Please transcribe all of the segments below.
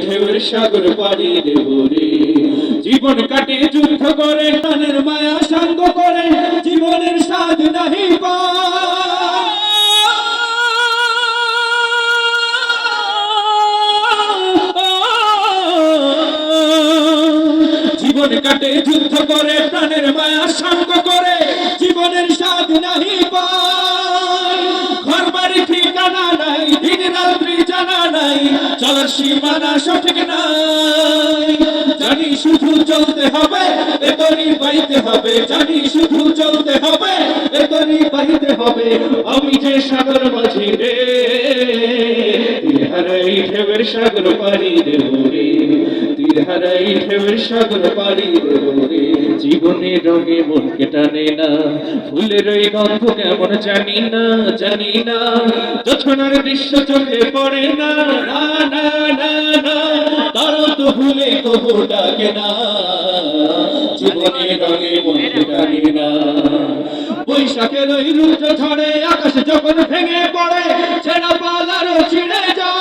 ঢেউয়ের সাগর পাড়ি দেব রে। জীবন কাটে যুদ্ধ করে, প্রাণের মায়া সাঙ্গ করে, জীবনের স্বাদ নাহি পায়। জীবন কাটে যুদ্ধ করে, প্রাণের মায়া সাঙ্গ করে, জীবনের স্বাদ নাহি পায়। ঘর বাড়ি ঠিকানা নাই, দিন রাত্রি জানা নাই, চলার সীমানা সঠিক নাই। জানি শুধু চলতে হবে, এতরি পাইতে হবে, জানি শুধু চলতে হবে, এতরি পাইতে হবে। আমি যে সাগর মাঝি রে, তীর হারাই ঢেউয়ের সাগর পাড়ি দেব রে। তীর হারাই ঢেউয়ের সাগর পাড়ি দেব রে। জীবনের রঙে মনকে টানে না, ফুলের ওই গন্ধ কেমন জানি না, জানি না। যছনার দৃশ্য চোখে পড়ে না, না না না না। তারা তো ভুলে তবু ডাকে না, জীবনের রঙে মনকে টানে না। বৈশাখের ওই রুদ্র ঝড়ে আকাশ যখন ভেঙে পড়ে, ছেঁড়া পালারও ছিঁড়ে যায়।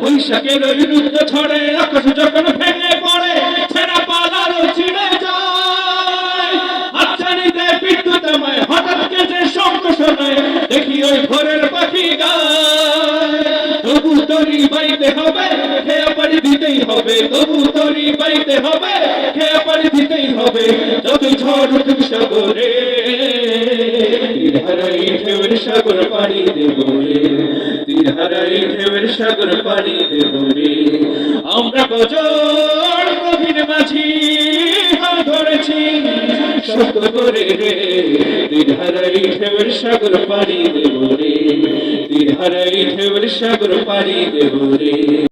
বৈশাখের ওই রুদ্র ঝড়ে আকাশ যখন ভেঙে পড়ে, ছেঁড়া পালারও ছিঁড়ে যায়। হাতছানিতে বিদ্যুৎ আমায় হঠাৎ কেটে শব্দ শোনায়, দেখি ওই ভোরের পাখি গায়। তবু তরি বাইতে হবে, খেয়া পাড়ি দিতেই হবে, তবু তরি বাইতে হবে, খেয়া পাড়ি দিতেই হবে। যতই ঝড় উঠুক সাগরে, তীর হারাই ঢেউয়ের সাগর পাড়ি দেব রে। তীর হারাই ঢেউয়ের সাগর পাড়ি দেব রে। আমরা কজন গভীর মাঝি হাল ধরেছি সত্য করে রে। তীর হারাই ঢেউয়ের সাগর পাড়ি দেব রে। তীর হারাই ঢেউয়ের সাগর পাড়ি দেব রে।